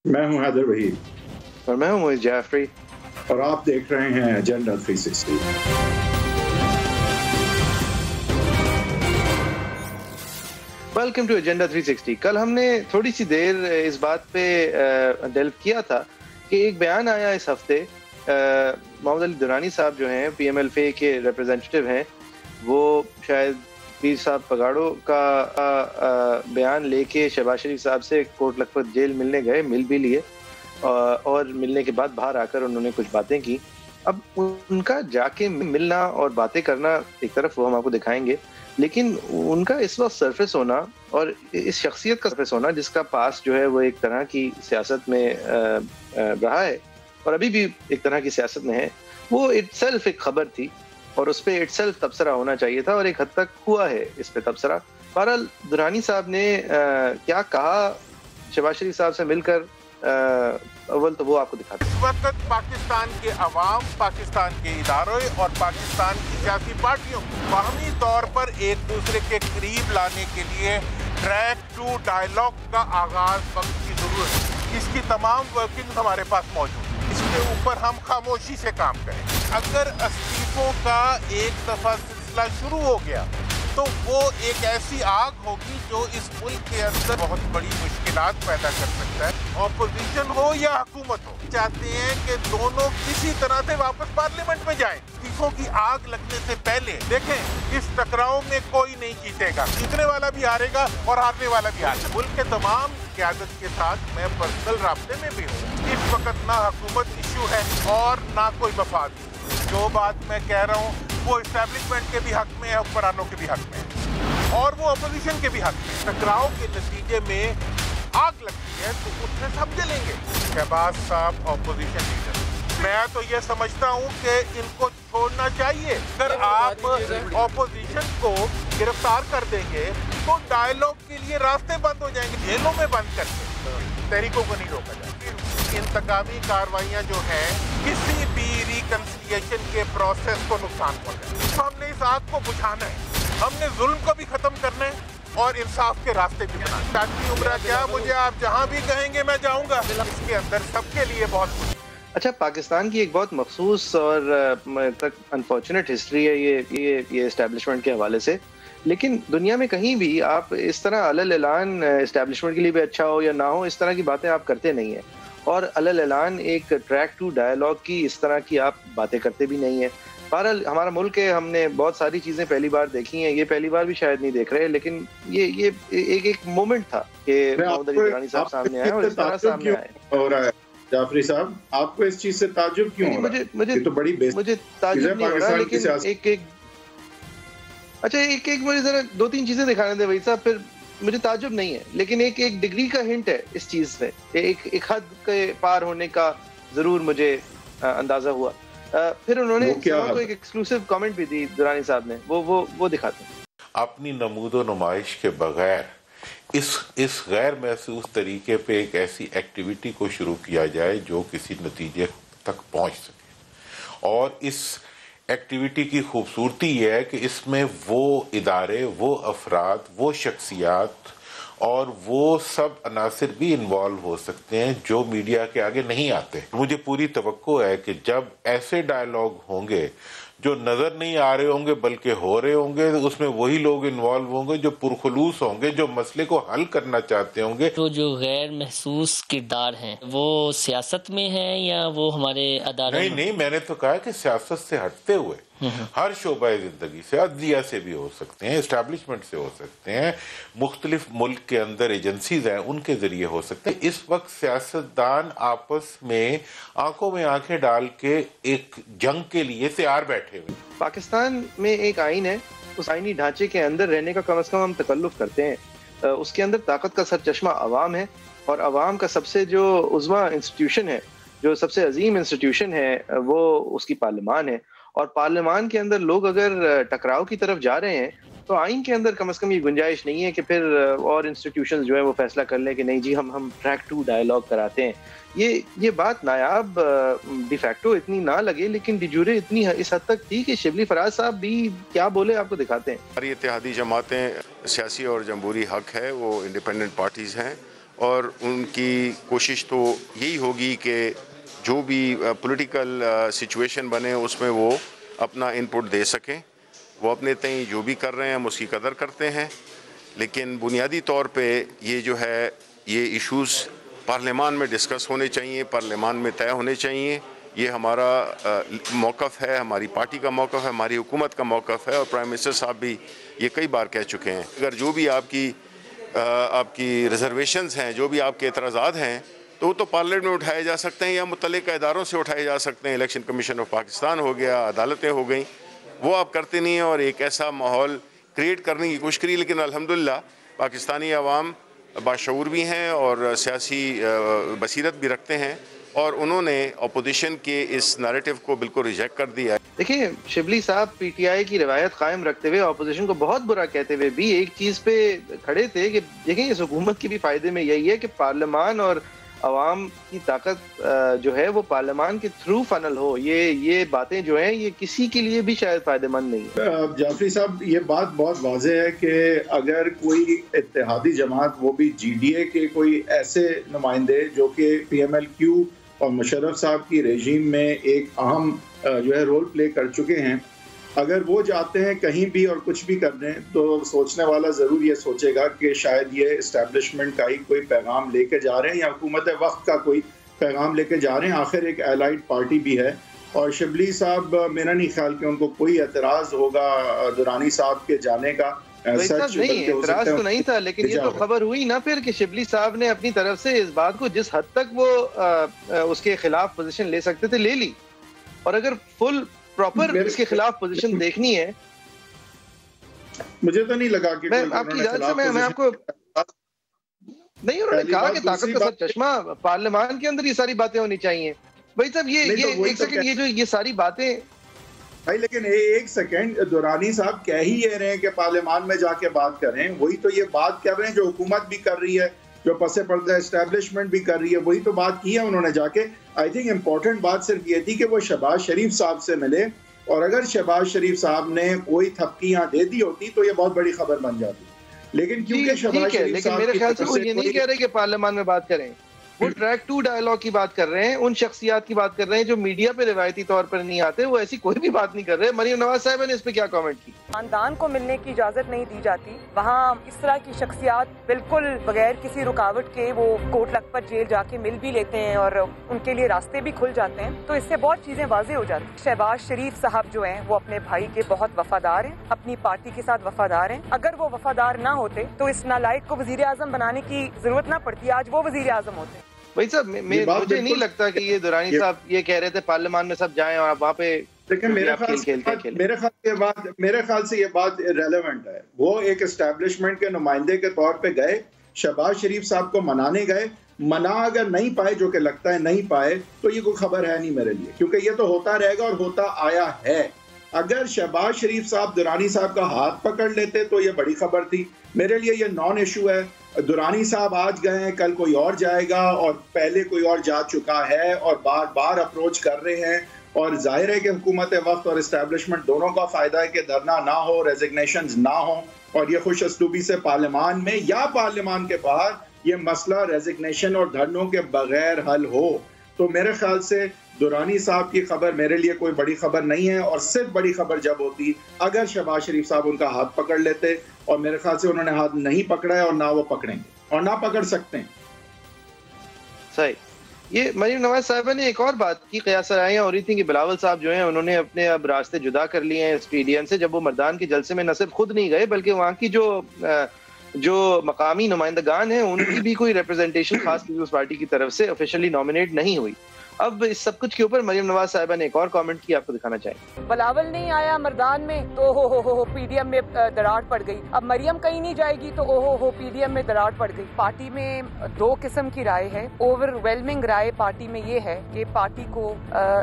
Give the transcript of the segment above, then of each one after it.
मैं हूं हैदर वहीद और मैं हूं मोइज जाफरी और आप देख रहे हैं एजेंडा 360। Welcome to agenda 360। कल हमने थोड़ी सी देर इस बात पे डेल्व किया था कि एक बयान आया इस हफ्ते। मोहम्मद अली दुरानी साहब जो हैं पीएमएलए के रिप्रेजेंटेटिव हैं, वो शायद पीर साहब पगाड़ो का बयान लेके शहबाज शरीफ साहब से कोट लखपत जेल मिलने गए, मिल भी लिए और मिलने के बाद बाहर आकर उन्होंने कुछ बातें की। अब उनका जाके मिलना और बातें करना एक तरफ, वो हम आपको दिखाएंगे, लेकिन उनका इस वक्त सरफेस होना और इस शख्सियत का सरफेस होना जिसका पास जो है वो एक तरह की सियासत में रहा है और अभी भी एक तरह की सियासत में है, वो इटसेल्फ एक खबर थी और उस पर इटसेल्फ तबसरा होना चाहिए था और एक हद तक हुआ है इस पे तबसरा। बहरहाल दुरानी साहब ने क्या कहा शहबाज शरीफ साहब से मिलकर, अव्वल तो वो आपको दिखाते हैं। इस वक्त पाकिस्तान के अवाम, पाकिस्तान के इदारों और पाकिस्तान की सियासी पार्टियों बाहमी तौर पर एक दूसरे के करीब लाने के लिए ट्रैक टू डायलॉग का आगाज वक्त की जरूरत है। इसकी तमाम वर्किंग हमारे पास मौजूद है। इसके ऊपर हम खामोशी से काम करें। अगर इस्तीफों का एक दफा सिलसिला शुरू हो गया तो वो एक ऐसी आग होगी जो इस मुल्क के अंदर बहुत बड़ी मुश्किलात पैदा कर सकता है। ऑपोजिशन हो या हुकूमत हो, चाहते हैं कि दोनों किसी तरह से वापस पार्लियामेंट में जाएं। इस्तीफों की आग लगने से पहले देखें, इस टकराव में कोई नहीं जीतेगा, जीतने वाला भी हारेगा और हारने वाला भी हारेगा। मुल्क के तमाम क़यादत के साथ मैं पर्सनल राब्ते में भी हूँ। इस वक्त ना हुकूमत इशू है और ना कोई मफाद। जो बात मैं कह रहा हूँ वो इस्टेब्लिशमेंट के भी हक में है, हुक्मरानों के भी हक में है और वो अपोजिशन के भी हक में। टकराव के नतीजे में आग लगती है तो उससे सब जलेंगे। शहबाज साहब ऑपोजिशन लीडर, मैं तो ये समझता हूँ कि इनको छोड़ना चाहिए। अगर आप ऑपोजिशन को गिरफ्तार कर देंगे तो डायलॉग के लिए रास्ते बंद हो जाएंगे, जेलों में बंद करके तहरीकों को नहीं रोका जाएगा। इंतकामी कार्रवाइयाँ जो हैं किसी भी रिकंसिलिएशन के प्रोसेस को नुकसान पहुंचाए। तो हमने इस आग को बुझाना है, हमने जुल्म को भी खत्म करना है और इंसाफ के रास्ते भी बनाना। ताकि उम्र क्या, मुझे आप जहाँ भी कहेंगे मैं जाऊँगा। इसके अंदर सबके लिए बहुत कुछ। अच्छा, पाकिस्तान की एक बहुत मखसूस और तक अनफॉर्चुनेट हिस्ट्री है ये एस्टेब्लिशमेंट के हवाले से, लेकिन दुनिया में कहीं भी आप इस तरह अलल ऐलान एस्टेब्लिशमेंट के लिए भी अच्छा हो या ना हो, इस तरह की बातें आप करते नहीं हैं और अलल ऐलान एक ट्रैक टू डायलॉग की इस तरह की आप बातें करते भी नहीं है। बहरहाल हमारा मुल्क है, हमने बहुत सारी चीज़ें पहली बार देखी हैं, ये पहली बार भी शायद नहीं देख रहे, लेकिन ये एक मोमेंट था कि मोहम्मद अली दुरानी साहब सामने आए और इस तरह सामने आए। हो रहा है जाफरी साहब, आपको इस चीज से ताज्जुब क्यों हो रहा है? मुझे तो बड़ी मुझे ताज्जुब नहीं हो रहा, लेकिन एक मुझे जरा दो तीन चीजें दिखाने दे भाई साहब, फिर मुझे ताज्जुब नहीं है, लेकिन एक डिग्री का हिंट है इस चीज में, एक हद के पार होने का जरूर मुझे अंदाजा हुआ। फिर उन्होंने को एक एक्सक्लूसिव कमेंट भी दी दुरानी साहब ने, वो दिखाते हैं। अपनी नमूदो नुमाइश के बगैर इस गैर महसूस तरीके पे एक ऐसी एक्टिविटी को शुरू किया जाए जो किसी नतीजे तक पहुंच सके। और इस एक्टिविटी की खूबसूरती यह है कि इसमें वो इदारे, वो अफराद, वो शख्सियात और वो सब अनासिर भी इन्वॉल्व हो सकते हैं जो मीडिया के आगे नहीं आते। मुझे पूरी तवक्को है कि जब ऐसे डायलॉग होंगे जो नजर नहीं आ रहे होंगे बल्कि हो रहे होंगे, उसमें वही लोग इन्वॉल्व होंगे जो पुरखुलूस होंगे, जो मसले को हल करना चाहते होंगे। तो जो गैर महसूस किरदार हैं वो सियासत में हैं या वो हमारे अदारों में? नहीं, मैंने तो कहा कि सियासत से हटते हुए हर शोबा जिंदगी से, अदलिया से भी हो सकते हैं, एस्टैब्लिशमेंट से हो सकते हैं, मुख्तलिफ मुल्क के अंदर एजेंसीज हैं उनके जरिए हो सकते हैं। इस वक्त सियासतदान आपस में आंखों में आंखें डाल के एक जंग के लिए तैयार बैठे हुए। पाकिस्तान में एक आइन है, उस आइनी ढांचे के अंदर रहने का कम से कम हम तकल्लुफ करते हैं। उसके अंदर ताकत का सरचश्मा अवाम है और अवाम का सबसे जो उज़्मा इंस्टीट्यूशन है, जो सबसे अजीम इंस्टीट्यूशन है, वो उसकी पार्लियामान है। और पार्लियामान के अंदर लोग अगर टकराव की तरफ जा रहे हैं तो आइन के अंदर कम से कम ये गुंजाइश नहीं है कि फिर और इंस्टीट्यूशंस जो है वो फैसला कर लें कि नहीं जी हम ट्रैक टू डायलॉग कराते हैं। ये बात नायाब डिफैक्टो इतनी ना लगे, लेकिन डिजूरे इतनी इस हद तक थी कि शिबली फराज साहब भी क्या बोले आपको दिखाते हैं। हमारी इत्तेहादी जमातें सियासी और जमहूरी हक है, वो इंडिपेंडेंट पार्टीज़ हैं और उनकी कोशिश तो यही होगी कि जो भी पॉलिटिकल सिचुएशन बने उसमें वो अपना इनपुट दे सकें। वो अपने तय जो भी कर रहे हैं हम उसकी कदर करते हैं, लेकिन बुनियादी तौर पे ये जो है ये इश्यूज़ पार्लियामान में डिस्कस होने चाहिए, पार्लियामान में तय होने चाहिए। ये हमारा मौक़िफ़ है, हमारी पार्टी का मौक़िफ़ है, हमारी हुकूमत का मौक़िफ़ है और प्राइम मिनिस्टर साहब भी ये कई बार कह चुके हैं। अगर जो भी आपकी रिजर्वेशंस हैं, जो भी आपके एतराज़ात हैं, तो वो तो पार्लियामेंट में उठाए जा सकते हैं या मुतल्लिक़ इदारों से उठाए जा सकते हैं। इलेक्शन कमीशन ऑफ पाकिस्तान हो गया, अदालतें हो गई, वो आप करते नहीं हैं और एक ऐसा माहौल क्रिएट करने की कोशिश करी। लेकिन अल्हम्दुलिल्लाह पाकिस्तानी अवाम बाशऊर भी हैं और सियासी बसीरत भी रखते हैं और उन्होंने अपोजिशन के इस नैरेटिव को बिल्कुल रिजेक्ट कर दिया है। देखिए, शिबली साहब पीटीआई की रवायत कायम रखते हुए अपोजिशन को बहुत बुरा कहते हुए भी एक चीज़ पे खड़े थे कि देखें इस हुकूमत के भी फायदे में यही है कि पार्लियामान और अवाम की ताकत जो है वो पार्लियामान के थ्रू फनल हो। ये बातें जो हैं ये किसी के लिए भी शायद फायदेमंद नहीं है। जाफरी साहब, ये बात बहुत वाज़ेह है कि अगर कोई इत्तेहादी जमात, वो भी जीडीए के कोई ऐसे नुमाइंदे जो कि पीएमएलक्यू और मुशर्रफ साहब की रेजीम में एक अहम जो है रोल प्ले कर चुके हैं, अगर वो जाते हैं कहीं भी और कुछ भी कर दें तो सोचने वाला ज़रूर ये सोचेगा कि शायद ये इस्टेब्लिशमेंट का ही कोई पैगाम लेके जा रहे हैं या हुकूमत वक्त का कोई पैगाम लेके जा रहे हैं। आखिर एक एलाइड पार्टी भी है और शिबली साहब, मेरा नहीं ख्याल कि उनको कोई एतराज़ होगा दुरानी साहब के जाने का। नहीं, एतराज़ तो नहीं था, लेकिन ये तो खबर हुई ना फिर कि शिबली साहब ने अपनी तरफ से इस बात को जिस हद तक वो उसके खिलाफ पोजीशन ले सकते थे ले ली, और अगर फुल प्रॉपर इसके खिलाफ पोजीशन देखनी है, मुझे तो नहीं लगा कि मैं आपकी इजाजत से मैं आपको नहीं, उन्होंने कहा कि ताकत का चश्मा पार्लियामान के अंदर ये सारी बातें होनी चाहिए। भाई साहब ये एक सेकंड, ये सारी बातें भाई, लेकिन एक सेकंड, दुरानी साहब कह ही ये रहे हैं कि पार्लियामान में जाके बात करें, वही तो ये बात कर रहे हैं जो हुकूमत भी कर रही है, जो पसे पर्दा एस्टेब्लिशमेंट भी कर रही है, वही तो बात की है उन्होंने जाके। आई थिंक इम्पोर्टेंट बात सिर्फ ये थी कि वो शहबाज शरीफ साहब से मिले, और अगर शहबाज शरीफ साहब ने कोई थपकी यहाँ दे दी होती तो ये बहुत बड़ी खबर बन जाती। लेकिन क्योंकि शहबाज शरीफ साहब मेरे ख्याल से वो ये नहीं कह रहे कि पार्लियामान में बात करें, वो ट्रैक 2 डायलॉग की बात कर रहे हैं, उन शख्सियात की बात कर रहे हैं जो मीडिया पे रिवायती तौर पर नहीं आते, वो ऐसी कोई भी बात नहीं कर रहे। मरियम नवाज साहब ने इस पे क्या कमेंट की? खानदान को मिलने की इजाजत नहीं दी जाती, वहाँ इस तरह की शख्सियात बिल्कुल बगैर किसी रुकावट के वो कोट लखपत जेल जाके मिल भी लेते हैं और उनके लिए रास्ते भी खुल जाते हैं, तो इससे बहुत चीजें वाज़ेह हो जाती हैं। शहबाज शरीफ साहब जो हैं वो अपने भाई के बहुत वफादार हैं, अपनी पार्टी के साथ वफादार हैं। अगर वो वफादार ना होते तो इस नालायक को वजीर आजम बनाने की जरूरत ना पड़ती, आज वो वजीर आजम होते। भाई साहब, मुझे नहीं लगता कि ये दुरानी साहब ये कह रहे थे पार्लियामान में सब जाएं और वहाँ पे, लेकिन मेरे ख्याल से ये बात इररिलेवेंट है। वो एक एस्टेब्लिशमेंट के नुमाइंदे के तौर पे गए, शहबाज शरीफ साहब को मनाने गए, मना अगर नहीं पाए, जो कि लगता है नहीं पाए, तो ये कोई खबर है नहीं मेरे लिए, क्योंकि ये तो होता रहेगा और होता आया है। अगर शहबाज शरीफ साहब दुरानी साहब का हाथ पकड़ लेते तो ये बड़ी खबर थी। मेरे लिए ये नॉन इशू है। दुरानी साहब आज गए हैं, कल कोई और जाएगा और पहले कोई और जा चुका है और बार बार अप्रोच कर रहे हैं, और जाहिर है कि हुकूमत वक्त और इस्टेब्लिशमेंट दोनों का फायदा है कि धरना ना हो, रेजिग्नेशंस ना हो, और ये खुश असलूबी से पार्लियामान में या पार्लियामान के बाहर ये मसला रेजिग्नेशन और धरनों के बगैर हल हो। तो मेरे ख्याल से दुरानी साहब की खबर मेरे लिए कोई बड़ी खबर नहीं है, और सिर्फ बड़ी खबर जब होती अगर शहबाज शरीफ साहब उनका हाथ पकड़ लेते, और मेरे ख्याल से उन्होंने हाथ नहीं पकड़ा है और ना वो पकड़ेंगे और ना पकड़ सकते हैं। सही। ये मरियम नवाज साहब ने एक और बात की, कयास राइयां हो रही थी कि बिलावल साहब जो हैं उन्होंने अपने अब रास्ते जुदा कर लिए हैं एसपीडीएम से, जब वो मर्दान के जलसे में न सिर्फ खुद नहीं गए बल्कि वहाँ की जो मकामी नुमाइंदगान हैं उनकी भी कोई रिप्रेजेंटेशन खास पीपल्स पार्टी की तरफ से ऑफिशियली नॉमिनेट नहीं हुई। अब इस सब कुछ के ऊपर मरियम नवाज साहिबा ने एक और कमेंट किया, आपको दिखाना चाहिए। बिलावल नहीं आया मर्दान में तो हो पीडीएम में दरार पड़ गई। अब मरियम कहीं नहीं जाएगी तो हो पीडीएम में दरार पड़ गई। पार्टी में दो किस्म की राय है। ओवरवेलमिंग राय पार्टी में ये है कि पार्टी को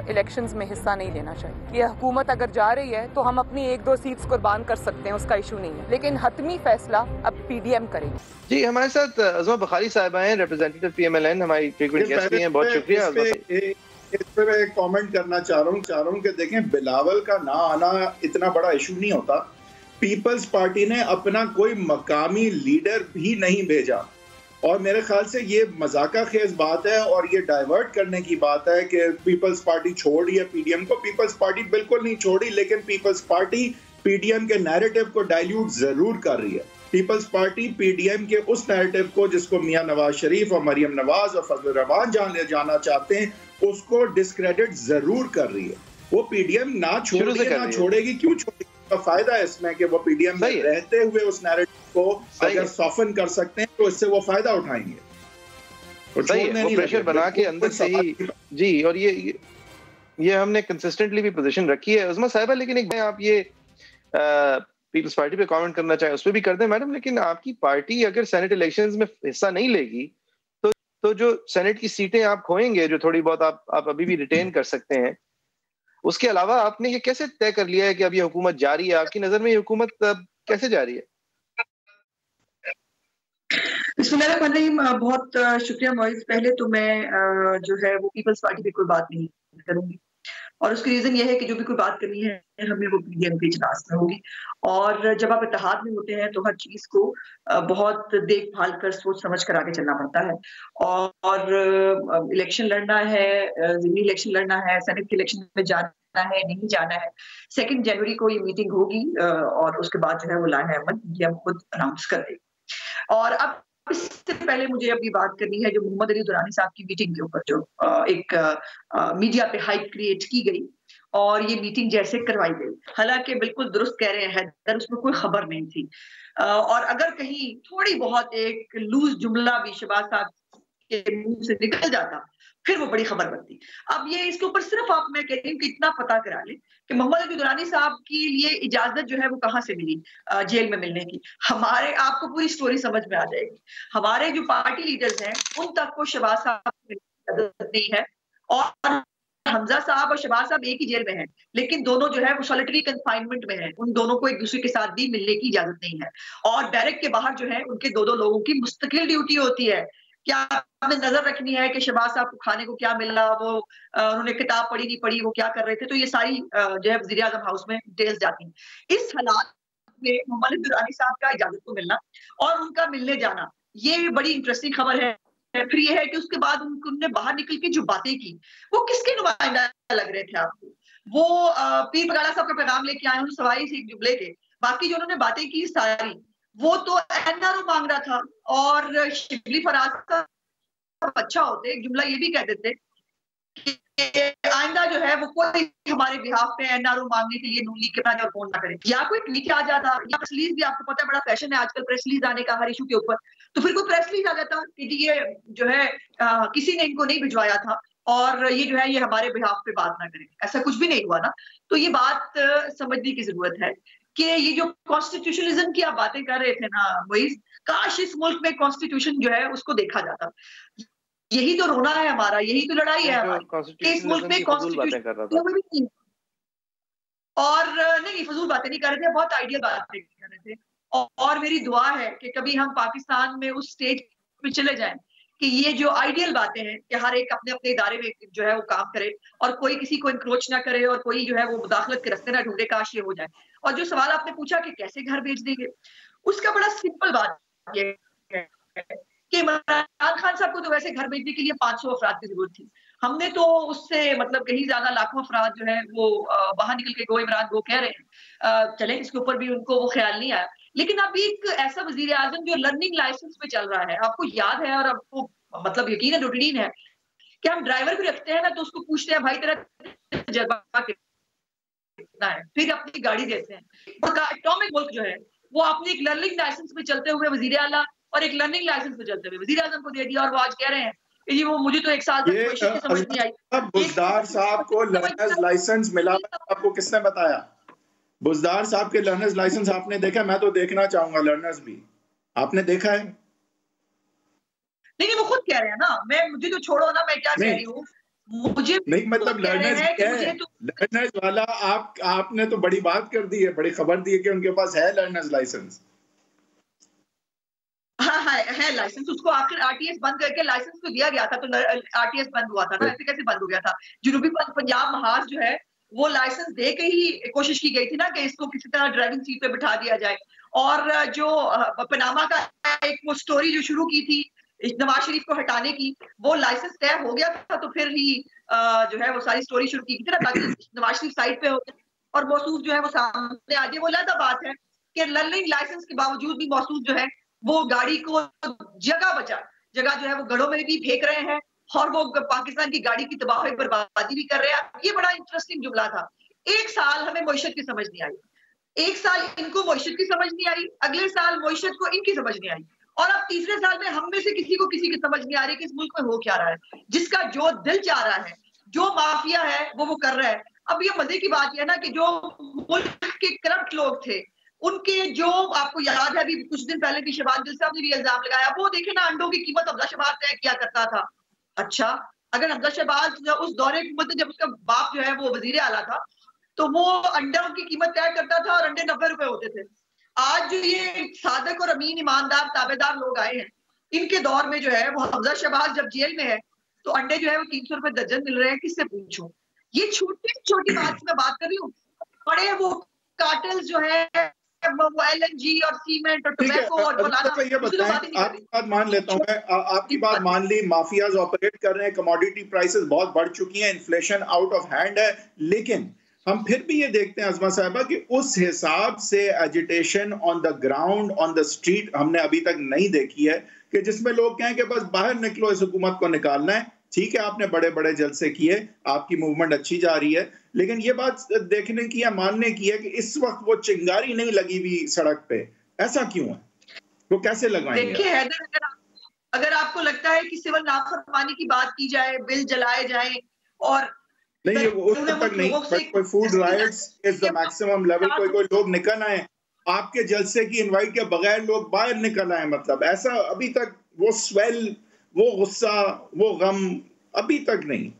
इलेक्शंस में हिस्सा नहीं लेना चाहिए। ये हुकूमत अगर जा रही है तो हम अपनी 1-2 सीट्स कुर्बान कर सकते हैं, उसका इशू नहीं है, लेकिन हतमी फैसला अब पीडीएम करेगी। जी, हमारे साथ अज़मा बुखारी साहिबा हैं, रिप्रेजेंटेटिव पीएमएलएन, हमारी फ्रीक्वेंट गेस्ट भी हैं। बहुत शुक्रिया। इस पे मैं एक कमेंट करना चाह रहा हूँ कि देखें, बिलावल का ना आना इतना बड़ा इशू नहीं होता। पीपल्स पार्टी ने अपना कोई मकामी लीडर भी नहीं भेजा और मेरे ख्याल से ये मजाका खेज बात है और ये डाइवर्ट करने की बात है कि पीपल्स पार्टी छोड़ी है पीडीएम को। पीपल्स पार्टी बिल्कुल नहीं छोड़ी, लेकिन पीपल्स पार्टी पीडीएम के नैरेटिव को डाइल्यूट जरूर कर रही है। पीपल्स पार्टी पीडीएम के उस नैरेटिव को जिसको मियां नवाज शरीफ और मरियम नवाज और फजल रहमान जाना चाहते हैं, उसको डिस्क्रेडिट जरूर कर रही है। वो पीडीएम ना छोड़ेगी, ना छोड़ेगी, क्यों छोड़ेगी? का फायदा है इसमें कि वो पीडीएम में रहते हुए उस नैरेटिव को अगर सॉफन कर सकते हैं तो इससे वो फायदा उठाएंगे। वो प्रेशर बना के अंदर से ही जी। और ये हमने कंसिस्टेंटली भी पोजीशन रखी है उस्मा साहिबा। लेकिन एक आप ये पीपल्स पार्टी पे कमेंट करना चाहें उस पर भी कर दें मैडम, लेकिन आपकी पार्टी अगर सेनेट इलेक्शंस में हिस्सा नहीं लेगी तो जो सेनेट की सीटें आप खोएंगे, जो थोड़ी बहुत आप अभी भी रिटेन कर सकते हैं, उसके अलावा आपने ये कैसे तय कर लिया है कि अब ये हुकूमत जारी है? आपकी नजर में ये हुकूमत कैसे जारी है? बिस्मिल्लाहिर्रहमानिर्रहीम। बहुत शुक्रिया मोइज। पहले तो मैं जो है वो पीपल्स पार्टी पे कोई बात नहीं करूंगी, और उसकी रीजन ये है कि जो भी कोई बात करनी है हमें वो पीडीएम के इजलास में होगी। और जब आप इत्तेहाद में होते हैं तो हर चीज को बहुत देखभाल कर सोच समझ कर आगे चलना पड़ता है। और इलेक्शन लड़ना है, ज़िमनी इलेक्शन लड़ना है, सेनेट के इलेक्शन में जाना है, नहीं जाना है। 2 जनवरी को ये मीटिंग होगी और उसके बाद जो है वो लाए अमल पीडीएम खुद अनाउंस कर देगी। और अब इससे पहले मुझे अभी बात करनी है जो मोहम्मद अली दुरानी साहब की मीटिंग के ऊपर जो एक मीडिया पे हाइप क्रिएट की गई और ये मीटिंग जैसे करवाई गई, हालांकि बिल्कुल दुरुस्त कह रहे हैं, उसमें कोई खबर नहीं थी। और अगर कहीं थोड़ी बहुत एक लूज जुमला भी शहबाज साहब के मुंह से निकल जाता फिर वो बड़ी खबर बनती। अब ये इसके ऊपर सिर्फ आप मैं कह रही हूँ कि इतना पता करा लें कि मोहम्मद अली दुरानी साहब के लिए इजाजत जो है वो कहाँ से मिली जेल में मिलने की। हमारे आपको पूरी स्टोरी समझ में आ जाएगी। हमारे जो पार्टी लीडर्स हैं उन तक को शहबाज साहब की इजाजत नहीं है, और हमजा साहब और शहबाज साहब एक ही जेल में हैं, लेकिन दोनों जो है वो सॉलिटरी कंफाइनमेंट में हैं। उन दोनों को एक दूसरे के साथ भी मिलने की इजाजत नहीं है। और बैरक के बाहर जो है उनके दो लोगों की मुस्तकिल ड्यूटी होती है। क्या आपने नजर रखनी है कि शहबाज साहब को खाने को क्या मिला, वो उन्होंने किताब पढ़ी नहीं पढ़ी, वो क्या कर रहे थे, तो ये सारी जो है वज़ीर आज़म हाउस में डिटेल्स जाती हैं। इस हालात में मोहम्मद अली दुरानी साहब का इजाजत को मिलना और उनका मिलने जाना ये बड़ी इंटरेस्टिंग खबर है। फिर ये है कि उसके बाद उन्होंने बाहर निकल के जो बातें की वो किसके नुमाइंदा लग रहे थे आपको? वो पीर बगाला साहब का पैगाम लेके आए, उन्होंने सवाई से एक जुमले थे। बाकी जो उन्होंने बातें की सारी वो तो एनआरओ मांग रहा था, और शिबली फराज का अच्छा होते एक जुमला ये भी कह देते कि आइंदा जो है वो कोई हमारे बिहाफ पे एनआरओ मांगने के लिए नून लीग के पास और फोन ना करे, या कोई ट्वीट आ जाता, या प्रेस रिलीज भी आपको पता है बड़ा फैशन है आजकल प्रेस रिलीज आने का हर इशू के ऊपर, तो फिर कोई प्रेस रिलीज आ जाता कि जी ये जो है किसी ने इनको नहीं भिजवाया था और ये जो है ये हमारे बिहाफ पे बात ना करें। ऐसा कुछ भी नहीं हुआ ना। तो ये बात समझने की जरूरत है कि ये जो कॉन्स्टिट्यूशनलिज्म की आप बातें कर रहे थे ना वही, काश इस मुल्क में कॉन्स्टिट्यूशन जो है उसको देखा जाता। यही तो रोना है हमारा, यही तो लड़ाई है हमारी, इस मुल्क में कॉन्स्टिट्यूशन और नहीं फजूल बातें नहीं कर रहे थे, बहुत आइडियल बातें कर रहे थे। और मेरी दुआ है कि कभी हम पाकिस्तान में उस स्टेज पे चले जाएं कि ये जो आइडियल बातें हैं कि हर एक अपने अपने इदारे में जो है वो काम करे और कोई किसी को इंक्रोच ना करे और कोई जो है वो मुदाखलत के रास्ते ना ढूंढे, काश ये हो जाए। और जो सवाल आपने पूछा कि कैसे घर भेज देंगे, उसका बड़ा सिंपल बात ये है कि इमरान खान साहब को तो वैसे घर भेजने के लिए 500 अफराद की जरूरत थी। हमने तो उससे मतलब कहीं ज्यादा लाखों अफराद जो है वो बाहर निकल के गो इमरान गो कह रहे हैं, चले इसके ऊपर भी उनको वो ख्याल नहीं आया। लेकिन अब एक ऐसा वजीर आजम जो लर्निंग लाइसेंस पे चल रहा है, आपको याद है और आपको मतलब यकीन है रूटीन है कि हम ड्राइवर भी रखते हैं ना तो उसको पूछते हैं भाई तेरा तजर्बा कितना है, फिर अपनी गाड़ी देते हैं। एटॉमिक मुल्क जो है वो अपनी एक लर्निंग लाइसेंस पे चलते हुए वजीर आला और एक लर्निंग लाइसेंस पे चलते हुए वजीर आजम को दे दिया, और वो आज कह रहे हैं कि वो मुझे तो 1 साल तक कोई चीज समझ नहीं आई। बुज़दार साहब को लर्नर्स लाइसेंस मिला, आपको किसने बताया? बुज़दार साहब के लर्नर्स लाइसेंस आपने देखा? मैं तो देखना चाहूंगा लर्नर्स भी, आपने देखा है? नहीं वो खुद कह रहे हैं ना, मुझे तो छोड़ो ना, मैं क्या कह रही हूँ, मुझे नहीं मतलब लर्नर्स है, लर्नर्स वाला आपने तो बड़ी बात कर दी है, बड़ी खबर दी है कि उनके पास है लर्नर्स लाइसेंस। हाँ है लाइसेंस, उसको आखिर आरटीएस बंद करके लाइसेंस तो दिया गया था, तो आरटीएस बंद हुआ था ना, ऐसे कैसे बंद हो गया था? जनूबी पंजाब महाज जो है वो लाइसेंस दे के ही कोशिश की गई थी ना कि इसको किसी तरह ड्राइविंग सीट पे बिठा दिया जाए। और जो पनामा का एक वो स्टोरी जो शुरू की थी नवाज शरीफ को हटाने की, वो लाइसेंस तय हो गया था तो फिर ही जो है वो सारी स्टोरी शुरू की थी ना, ताकि नवाज शरीफ साइड पे हो गए और मौसूफ जो है वो सामने आ गए। वो अलग बात है कि लर्निंग लाइसेंस के बावजूद भी मौसूफ जो है वो गाड़ी को जगह जो है वो गढ़ों में भी फेंक रहे हैं और वो पाकिस्तान की गाड़ी की तबाही बर्बादी भी कर रहे हैं। ये बड़ा इंटरेस्टिंग जुमला था। एक साल हमें मईशत की समझ नहीं आई, एक साल इनको मईशत की समझ नहीं आई, अगले साल मईशत को इनकी समझ नहीं आई, और अब तीसरे साल में हम में से किसी की समझ नहीं आ रही कि इस मुल्क में हो क्या रहा है। जिसका जो दिल चाह रहा है, जो माफिया है वो कर रहा है। अब ये मजे की बात है ना कि जो मुल्क के करप्ट लोग थे उनके, जो आपको याद है अभी कुछ दिन पहले भी शहबाज गिल साहब ने भी इल्जाम लगाया, वो देखे ना अंडों की कीमत हमजा शहबाज तय किया करता था। अच्छा, अगर हमजा शहबाज उस दौरे की हुकूमत जब उसका बाप जो है वो वजीर आला था तो वो अंडों की कीमत तय करता था और अंडे 90 रुपए होते थे। आज जो ये सादक और अमीन ईमानदार ताबेदार लोग आए हैं, इनके दौर में जो है वो हमजा शहबाज जब जेल में है तो अंडे जो है वो 300 रुपए दर्जन मिल रहे हैं। किससे पूछूं? ये छोटी छोटी बात से मैं बात कर रही हूँ। बड़े वो कार्टेल्स जो है वो LNG और सीमेंट और टोबैको और ये बताएं, आपकी बात मान लेता हूँ मैं, आपकी बात मान ली, माफियाज ऑपरेट कर रहे हैं, कमोडिटी प्राइसेस बहुत बढ़ चुकी हैं, इन्फ्लेशन आउट ऑफ हैंड है, लेकिन हम फिर भी ये देखते हैं अज़मा साहिबा कि उस हिसाब से agitation on the ground on the street हमने अभी तक नहीं देखी है कि जिसमें लोग कहें कि बस बाहर निकलो, इस हुकूमत को निकालना है। ठीक है, आपने बड़े बड़े जलसे किए, आपकी मूवमेंट अच्छी जा रही है, लेकिन ये बात देखने की या मानने की है कि इस वक्त वो चिंगारी नहीं लगी हुई सड़क पे। ऐसा क्यों है? वो कैसे लगवाएंगे? देखिए हैदर, अगर आपको लगता है कि सिविल नाफरमानी की बात की जाए, बिल जलाए जाए और नहीं, वो उस तक नहीं, बट कोई food rights is the maximum level, कोई लोग निकल आए आपके जलसे की इनवाइट के बगैर, लोग बाहर निकल आए, मतलब ऐसा अभी तक वो स्वेल, वो गुस्सा, वो गम अभी तक नहीं।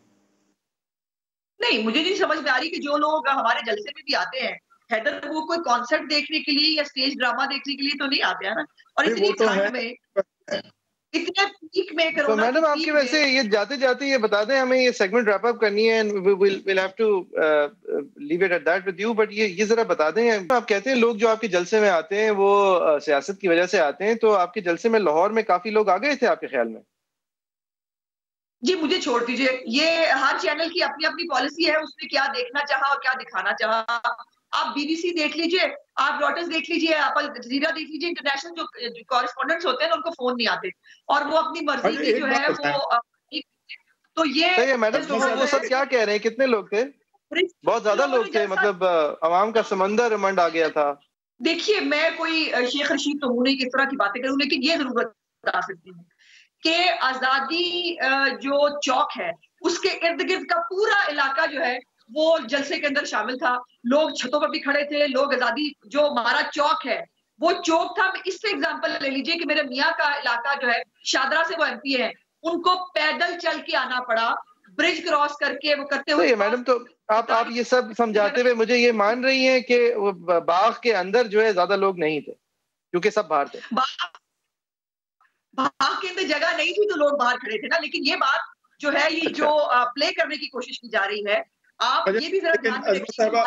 मुझे नहीं समझ में आ रही कि जो लोग हमारे जलसे में भी आते हैं हैदर, वो कोई कॉन्सर्ट देखने के लिए या स्टेज ड्रामा देखने के लिए तो नहीं आते हैं ना, और इतनी ठंड में, इतने पीक में कोरोना। तो मैडम आपकी वैसे ये जाते जाते ये बता दें, हमें ये सेगमेंट रैप अप करनी है, we'll have to leave it at that with you, but ये जरा बता दें, आप कहते हैं लोग जो आपके जलसे में आते हैं वो सियासत की वजह से आते हैं, तो आपके जलसे में लाहौर में काफी लोग आ गए थे आपके ख्याल में? जी मुझे छोड़ दीजिए, ये हर चैनल की अपनी अपनी पॉलिसी है, उसने क्या देखना चाहा और क्या दिखाना चाहा। आप BBC देख लीजिए, आप रॉयटर्स देख लीजिए, आप अल जजीरा देख लीजिए, इंटरनेशनल जो कॉरेस्पॉन्डेंट्स होते हैं उनको फोन नहीं आते और वो अपनी मर्जी की जो है वो, तो ये मैडम तो वो सब क्या कह रहे हैं? कितने लोग थे? बहुत ज्यादा लोग थे, मतलब अवाम का समंदर उमंड आ गया था। देखिए, मैं कोई शेख रशीद तो हूं नहीं कि इस तरह की बातें करूं, लेकिन ये जरूर बता सकती हूँ कि आजादी जो चौक है उसके इर्द गिर्द का पूरा इलाका जो है वो जलसे के अंदर शामिल था। लोग छतों पर भी खड़े थे, लोग आजादी जो हमारा चौक है वो चौक था। इससे एग्जांपल ले लीजिए कि मेरे मियाँ का इलाका जो है, शादरा से वो MP है, उनको पैदल चल के आना पड़ा, ब्रिज क्रॉस करके वो करते हुए। मैडम तो आप ये सब समझाते हुए मुझे ये मान रही हैं कि बाग के अंदर जो है ज्यादा लोग नहीं थे क्योंकि सब बाहर थे? बाग के अंदर जगह नहीं थी तो लोग बाहर खड़े थे ना, लेकिन ये बात जो है ये जो प्ले करने की कोशिश की जा रही है, आप ये भी जरा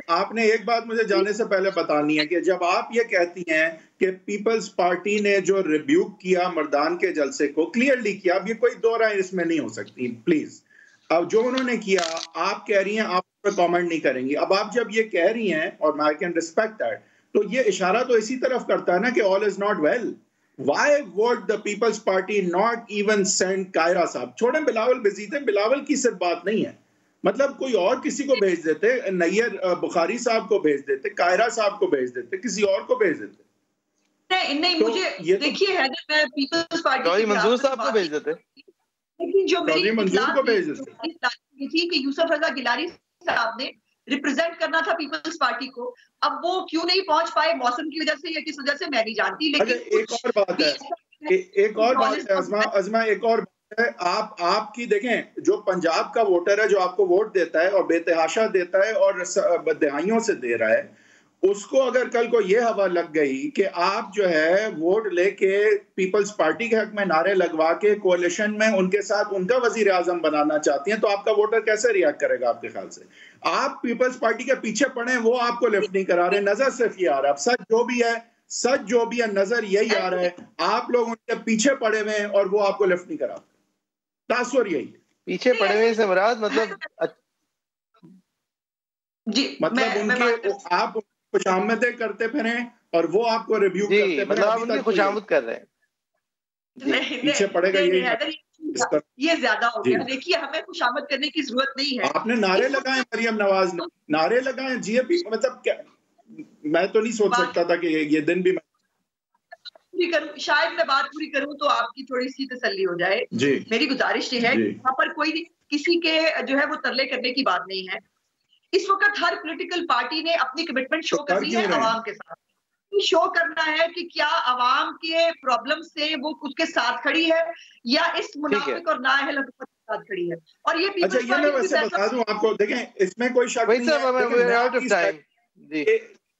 आपने एक बात मुझे जाने से पहले बतानी है कि जब आप ये कहती हैं कि पीपल्स पार्टी ने जो रिब्यूक किया मर्दान के जलसे को, क्लियरली किया, अब ये कोई दो राय इसमें नहीं हो सकती प्लीज। अब जो उन्होंने किया आप कह रही हैं आप पर कमेंट नहीं करेंगी। अब आप जब ये कह रही हैं और आई कैन रिस्पेक्ट दैट, तो ये इशारा तो इसी तरफ करता है ना कि all is not well. Why would the People's Party not even send Kaira sahab? छोड़ें, बिलावल बिजी थे, बिलावल की सिर्फ बात नहीं है, मतलब कोई और किसी को भेज देते, नैयर बुखारी साहब को भेज देते, कायरा साहब को भेज देते, किसी और को भेज देते। नहीं तो मुझे देखिए हैदर, मैं पीपल्स पार्टी मंजूर साहब को भेज देते, लेकिन जो मेरी मंजूर को भेज देते थी कि यूसुफ रजा गिलारी साहब ने रिप्रेजेंट करना था पीपल्स पार्टी को, अब वो क्यों नहीं पहुंच पाए, मौसम की वजह से या किस वजह से मैं नहीं जानती। लेकिन एक और बात है अज़मा, एक और बात है, आपकी देखें, जो पंजाब का वोटर है जो आपको वोट देता है और बेतहाशा देता है और दहाइयों से दे रहा है, उसको अगर कल को ये हवा लग गई कि आप जो है वोट लेके पीपल्स पार्टी के हक में नारे लगवा के कोalition में उनके साथ उनका वजीर आजम बनाना चाहती हैं, तो आपका वोटर कैसे रिएक्ट करेगा आपके ख्याल से? आप पीपल्स पार्टी के पीछे पड़े, वो आपको लिफ्ट नहीं करा रहे, नजर सिर्फ ये आ रहा है। अब सच जो भी है, सच जो भी है नजर यही आ रहा है, आप लोग उनके पीछे पड़े हुए हैं और वो आपको लिफ्ट नहीं कराते। तासुर यही पीछे पड़े हुए से मुराद मतलब जी, उनके आप खुशामदें करते फिरे और वो आपको रिव्यू करते फिरे, मतलब आप उनकी खुशामद कर रहे हैं। पीछे पड़ेगा ये ज्यादा हो गया। देखिए, हमें खुशामद करने की जरूरत नहीं है। आपने नारे लगाए मरियम नवाज ने, नारे लगाए जीएपी, मतलब क्या, मैं तो नहीं सोच सकता था कि ये दिन भी पूरी करूं, शायद मैं बात पूरी करूं तो आपकी थोड़ी सी तसल्ली हो जाए। जी, मेरी गुजारिश ये है, यहाँ पर कोई किसी के जो है वो तरले करने की बात नहीं है। इस वक्त हर पॉलिटिकल पार्टी ने अपनी कमिटमेंट शो करनी है आवाम के साथ, शो करना है कि क्या आवाम के प्रॉब्लम से वो उसके साथ खड़ी है या इस मुनाफिक और नाअहल हुकूमत के साथ खड़ी है। और ये अच्छा, ये मैं वैसे बता दूं आपको, देखें इसमें कोई शक नहीं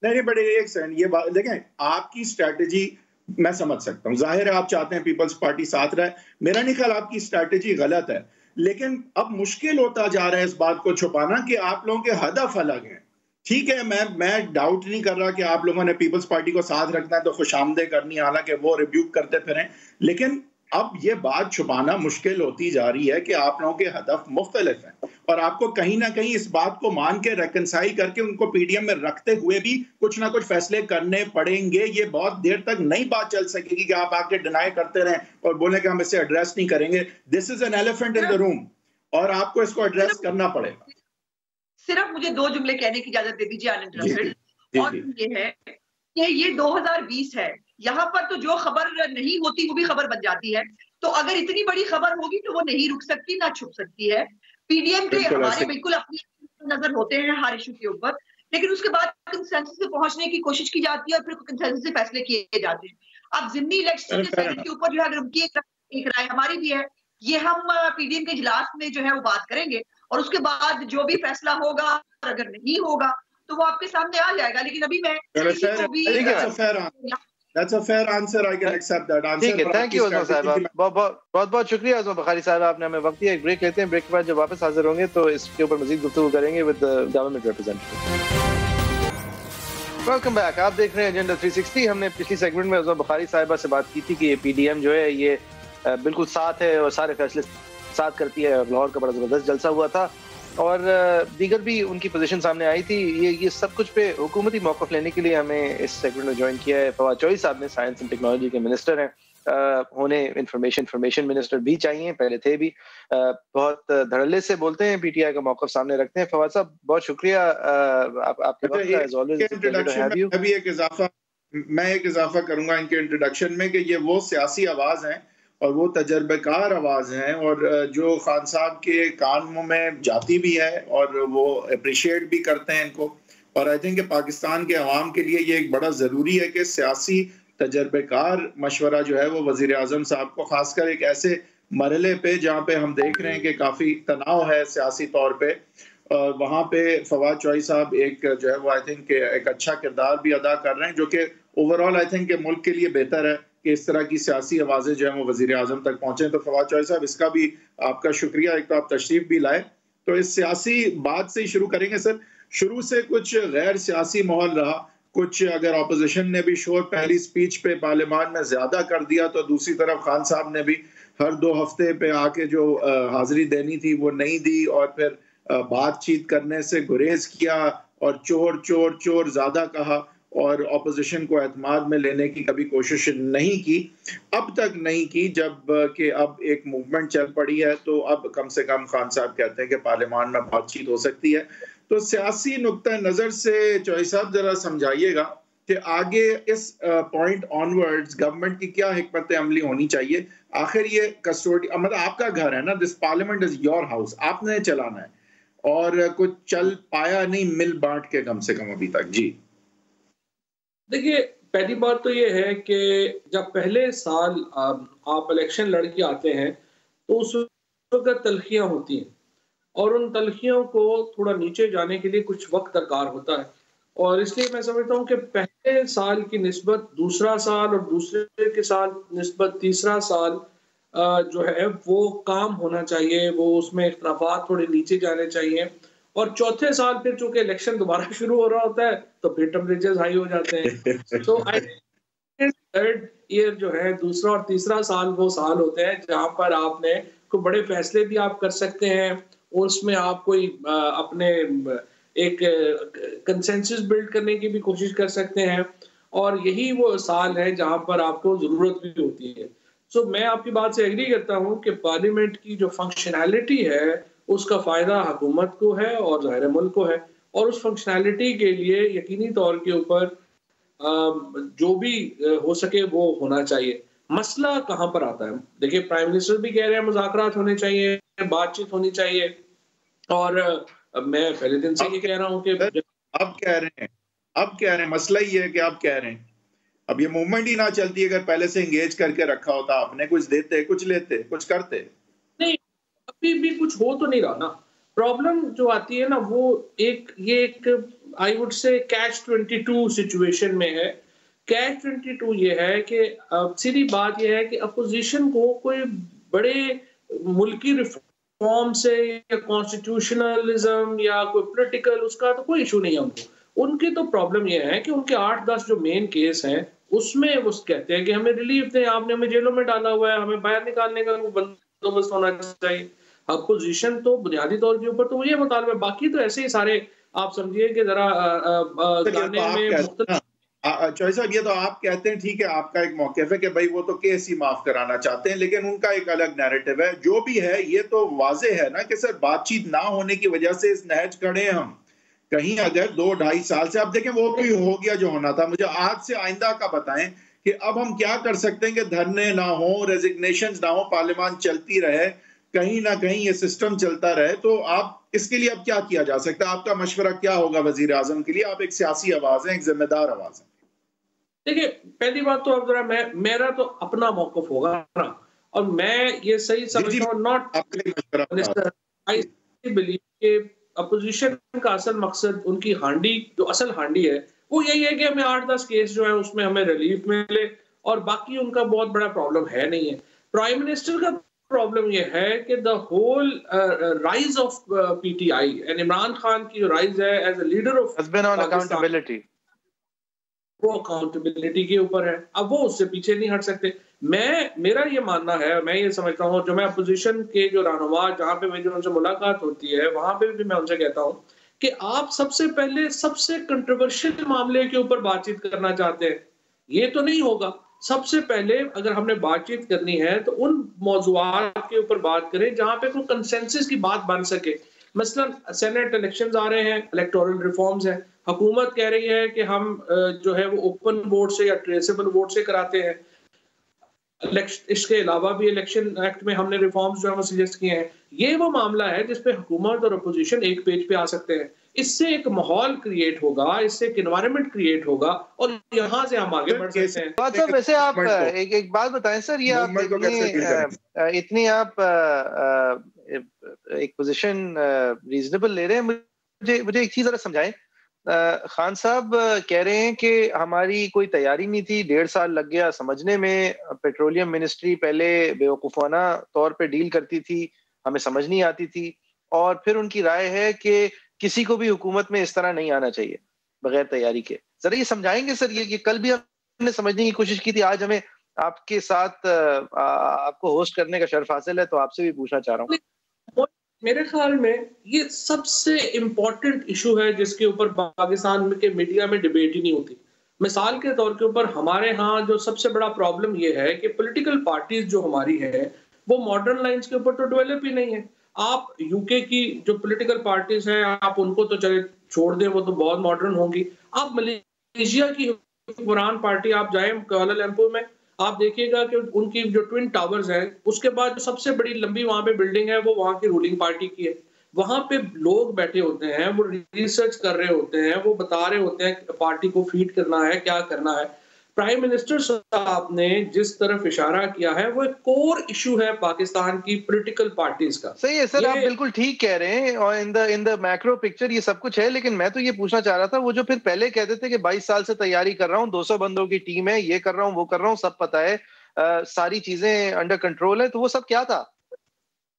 है, बड़े एक सेकंड, ये बात देखें, आपकी स्ट्रैटेजी मैं समझ सकता हूँ, जाहिर है आप चाहते हैं पीपल्स पार्टी साथ रहे, मेरा नहीं ख्याल आपकी स्ट्रैटेजी गलत है, लेकिन अब मुश्किल होता जा रहा है इस बात को छुपाना कि आप लोगों के हदफ अलग हैं। ठीक है, मैं डाउट नहीं कर रहा कि आप लोगों ने पीपल्स पार्टी को साथ रखना है तो खुशामदे करनी है, हालांकि वो रिब्यूक करते फिरें, लेकिन अब ये बात छुपाना मुश्किल होती जा रही है कि आप लोगों के हदफ मुख्तलिफ हैं और आपको कहीं ना कहीं इस बात को मान के रेकनसाइल करके उनको पीडीएम में रखते हुए भी कुछ ना कुछ फैसले करने पड़ेंगे। ये बहुत देर तक नहीं बात चल सकेगी कि आप आके डिनाई करते रहें और बोले कि हम इसे एड्रेस नहीं करेंगे। This is an elephant in the room और आपको इसको एड्रेस करना पड़ेगा। सिर्फ मुझे 2 जुमले कहने की इजाजत दे दीजिए अनइंटरप्टेड, और ये है कि ये 2020 है, यहाँ पर तो जो खबर नहीं होती वो भी खबर बन जाती है। तो अगर इतनी बड़ी खबर होगी तो वो नहीं रुक सकती, ना छुप सकती है। पीडीएम के हमारे बिल्कुल अपनी नजर होते हैं हर इशू के ऊपर, लेकिन उसके बाद कंसेंसस पे पहुंचने की कोशिश की जाती है और फिर कंसेंसस से फैसले किए जाते हैं। अब जिमनी इलेक्शन के ऊपर जो है अगर उनकी एक राय हमारी भी है, ये हम पीडीएम के इजलास में जो है वो बात करेंगे और उसके बाद जो भी फैसला होगा, अगर नहीं होगा तो वो आपके सामने आ जाएगा। लेकिन अभी मैं That's a fair answer. I can accept that answer. ठीक है, थैंक यू उस्मान साहब, बहुत शुक्रिया उस्मान बुखारी साहब, आपने हमें वक्त दिया। एक ब्रेक लेते हैं, ब्रेक के बाद जब वापस हाजिर होंगे तो इसके ऊपर मजीद गुफ्तगू करेंगे with government representative. Welcome back, आप देख रहे हैं एजेंडा 360। हमने पिछली सेगमेंट में उस्मान बुखारी साहिबा से बात की थी कि ये पीडीएम जो है ये बिल्कुल साथ है और सारे फैसले साथ करती है। लाहौर का बड़ा जबरदस्त जलसा हुआ था और दीगर भी उनकी पोजीशन सामने आई थी। ये सब कुछ पे हुकूमती मौक़िफ़ लेने के लिए हमें इस सेगमेंट में ज्वाइन किया है फवाद चौधरी साहब ने। साइंस एंड टेक्नोलॉजी के मिनिस्टर हैं, उन्हें इंफॉर्मेशन मिनिस्टर भी चाहिए, पहले थे भी। बहुत धड़ल्ले से बोलते हैं, पीटीआई का मौक़िफ़ सामने रखते हैं। फवाद साहब बहुत शुक्रिया आपके वक्त का, as always pleasure to have you. मैं एक इजाफा करूंगा इनके इंट्रोडक्शन में कि ये वो सियासी आवाज हैं और वो तजर्बेकार आवाज़ हैं और जो खान साहब के कानों में जाती भी है और वो अप्रिशिएट भी करते हैं इनको। और आई थिंक पाकिस्तान के अवाम के लिए ये एक बड़ा ज़रूरी है कि सियासी तजर्बेकार मशवरा जो है वो वज़ीर आज़म साहब को, खासकर एक ऐसे मरहले पे जहाँ पे हम देख रहे हैं कि काफ़ी तनाव है सियासी तौर पे, वहाँ पे फवाद चौधरी साहब एक जो है वो आई थिंक एक अच्छा किरदार भी अदा कर रहे हैं, जो कि ओवरऑल आई थिंक मुल्क के लिए बेहतर है कि इस तरह की सियासी आवाज़ें जो है वो वज़ीर आज़म तक पहुँचे। तो फवाद चौधरी साहब, इसका भी आपका शुक्रिया, एक तो आप तशरीफ भी लाए। तो इस सियासी बात से ही शुरू करेंगे सर। शुरू से कुछ गैर सियासी माहौल रहा, कुछ अगर अपोजिशन ने भी शोर पहली स्पीच पे पार्लियामान में ज़्यादा कर दिया तो दूसरी तरफ खान साहब ने भी हर 2 हफ्ते पे आके जो हाजिरी देनी थी वो नहीं दी और फिर बातचीत करने से गुरेज किया और चोर चोर चोर ज़्यादा कहा और अपोजिशन को एतमाद में लेने की कभी कोशिश नहीं की, अब तक नहीं की। जब कि अब एक मूवमेंट चल पड़ी है तो अब कम से कम खान साहब कहते हैं कि पार्लियामान में बातचीत हो सकती है। तो सियासी नुक्ता नज़र से चौधरी साहब जरा समझाइएगा कि आगे इस पॉइंट ऑनवर्ड्स गवर्नमेंट की क्या हिकमत अमली होनी चाहिए। आखिर ये कस्टोडी, मतलब आपका घर है ना, this parliament is your house, आपने चलाना है और कुछ चल पाया नहीं मिल बांट के कम से कम अभी तक। जी देखिए, पहली बात तो ये है कि जब पहले साल आप इलेक्शन लड़के आते हैं तो उस वक्त तलखियाँ होती हैं और उन तलखियों को थोड़ा नीचे जाने के लिए कुछ वक्त दरकार होता है। और इसलिए मैं समझता हूँ कि पहले साल की निस्बत दूसरा साल और दूसरे के साल निस्बत तीसरा साल जो है वो काम होना चाहिए, वो उसमें इख्तलाफात थोड़े नीचे जाने चाहिए। और चौथे साल फिर चूंकि इलेक्शन दोबारा शुरू हो रहा होता है तो फिर टेम्परेचर्स हाई हो जाते हैं। तो थर्ड ईयर जो है, दूसरा और तीसरा साल वो साल होते हैं जहाँ पर आपने कोई बड़े फैसले भी आप कर सकते हैं, उसमें आप कोई अपने एक कंसेंसस बिल्ड करने की भी कोशिश कर सकते हैं, और यही वो साल है जहाँ पर आपको ज़रूरत भी होती है। सो मैं आपकी बात से एग्री करता हूँ कि पार्लियामेंट की जो फंक्शनैलिटी है उसका फ़ायदा हुकूमत को है और ज़ाहिर मुल्क को है, और उस फंक्शनैलिटी के लिए यकीनी तौर के ऊपर जो भी हो सके वो होना चाहिए। मसला कहाँ पर आता है? देखिए, प्राइम मिनिस्टर भी कह रहे हैं मुज़ाकरात होने चाहिए, बातचीत होनी चाहिए, और मैं पहले दिन से ये कह रहा हूँ कि अब कह रहे हैं मसला ही है कि आप कह रहे हैं अब ये मूवमेंट ही ना चलती, अगर पहले से एंगेज करके रखा होता आपने, कुछ देते, कुछ लेते, कुछ करते। नहीं, अभी भी कुछ हो तो नहीं रहा ना। प्रॉब्लम जो आती है ना वो एक I would say catch 22 situation में है। कैच 22 ये है कि सीधी बात ये है कि अपोजिशन को कोई बड़े मुल्की रिफॉर्म से या कॉन्स्टिट्यूशनलिज्म या कोई पॉलिटिकल उसका तो कोई इशू नहीं है उनको। उनकी तो प्रॉब्लम ये है कि उनके 8-10 जो मेन केस हैं उसमें वो कहते हैं कि हमें रिलीफ दें, आपने हमें जेलों में डाला हुआ है, हमें बाहर निकालने का बंदोबस्त होना चाहिए। अपोजिशन तो बुनियादी तौर के ऊपर तो ये मुतालबा, बाकी तो ऐसे ही सारे आप समझिए कि जरा गाने में चौधरी साहब ये तो आप कहते हैं, ठीक है, आपका एक मौक़िफ़ है कि भाई वो तो केस ही माफ कराना चाहते हैं, लेकिन उनका एक अलग नैरेटिव है। जो भी है ये तो वाजे है ना कि सर बातचीत ना होने की वजह से इस नहज खड़े हैं हम। कहीं अगर 2-2.5 साल से आप देखें वो भी हो गया जो होना था। मुझे आज से आइंदा का बताएं कि अब हम क्या कर सकते हैं कि धरने ना हो, रेजिग्नेशन ना हो, पार्लियामान चलती रहे, कहीं ना कहीं ये सिस्टम चलता रहे। तो आप इसके लिए अब क्या किया जा सकता है? आपका मशवरा क्या होगा वजीर आजम के लिए? आप एक सियासी आवाज हैं, एक जिम्मेदार आवाज है। देखिए, पहली बात तो अब जरा मेरा तो अपना मौक़िफ़ होगा ना, और मैं ये सही समझता हूँ नॉट आई बिलीव कि अपोजिशन का असल मकसद, उनकी हांडी जो असल हांडी है वो यही है कि हमें 8-10 केस जो है उसमें हमें रिलीफ मिले, और बाकी उनका बहुत बड़ा प्रॉब्लम है नहीं है। प्राइम मिनिस्टर का प्रॉब्लम ये है कि the whole rise of PTI and Imran Khan की जो राइज है as a leader of accountability, वो अकाउंटेबिलिटी के ऊपर है। अब वो उससे पीछे नहीं हट सकते। मेरा ये मानना है, मैं ये समझता हूँ, जो मैं अपोजिशन के जो रहनुमा जहाँ पे मेरी उनसे मुलाकात होती है वहां पे भी मैं उनसे कहता हूँ कि आप सबसे पहले सबसे कंट्रोवर्शियल मामले के ऊपर बातचीत करना चाहते हैं, ये तो नहीं होगा। सबसे पहले अगर हमने बातचीत करनी है तो उन मौजूआत के ऊपर बात करें जहां पे कोई कंसेंसस की बात बन सके। मसलन सेनेट इलेक्शंस आ रहे हैं, इलेक्टोरल रिफॉर्म्स हैं, हुकूमत कह रही है कि हम जो है वो ओपन वोट से या ट्रेसेबल वोट से कराते हैं। इसके अलावा भी इलेक्शन एक्ट में हमने रिफॉर्म्स जो है वो सजेस्ट किए हैं। ये वो मामला है जिसपे हुकूमत और अपोजिशन एक पेज पे आ सकते हैं। इससे एक माहौल क्रिएट होगा, इससे एक एनवायरनमेंट क्रिएट होगा, और यहाँ से हम आगे बढ़ सकते हैं। बात सर, वैसे आप एक बात बताएं सर, ये आप इतनी आप एक पोजीशन रीजनेबल ले रहे हैं, मुझे एक चीज जरा समझाएं। खान साहब कह रहे हैं कि हमारी कोई तैयारी नहीं थी, 1.5 साल लग गया समझने में। पेट्रोलियम मिनिस्ट्री पहले बेवकूफाना तौर पे डील करती थी, हमें समझ नहीं आती थी, और फिर उनकी राय है कि किसी को भी हुकूमत में इस तरह नहीं आना चाहिए बगैर तैयारी के। जरा ये समझाएंगे सर, ये कल भी हमने समझने की कोशिश की थी, आज हमें आपके साथ आपको होस्ट करने का शर्फ हासिल है, तो आपसे भी पूछना चाह रहा हूँ। मेरे ख्याल में ये सबसे इम्पोर्टेंट इशू है जिसके ऊपर पाकिस्तान के मीडिया में डिबेट ही नहीं होती। मिसाल के तौर के ऊपर हमारे यहाँ जो सबसे बड़ा प्रॉब्लम ये है कि पॉलिटिकल पार्टीज जो हमारी है वो मॉडर्न लाइंस के ऊपर तो डेवलप ही नहीं है। आप यूके की जो पॉलिटिकल पार्टीज हैं आप उनको तो चले छोड़ दें, वो तो बहुत मॉडर्न होंगी। आप मलेशिया की हुक्मरान पार्टी आप जाएं कुआलालंपुर में, आप देखिएगा कि उनकी जो ट्विन टावर्स हैं उसके बाद जो सबसे बड़ी लंबी वहां पे बिल्डिंग है वो वहां की रूलिंग पार्टी की है। वहां पे लोग बैठे होते हैं, वो रिसर्च कर रहे होते हैं, वो बता रहे होते हैं पार्टी को फीड करना है, क्या करना है। प्राइम मिनिस्टर साहब ने जिस तरफ इशारा किया है वो एक कोर इशू है पाकिस्तान की पॉलिटिकल पार्टीज का। सही है सर, आप बिल्कुल ठीक कह रहे हैं, और इन द मैक्रो पिक्चर ये सब कुछ है। लेकिन मैं तो ये पूछना चाह रहा था, वो जो फिर पहले कहते थे कि 22 साल से तैयारी कर रहा हूँ, 200 बंदों की टीम है, ये कर रहा हूँ, वो कर रहा हूँ, सब पता है, सारी चीजें अंडर कंट्रोल है, तो वो सब क्या था?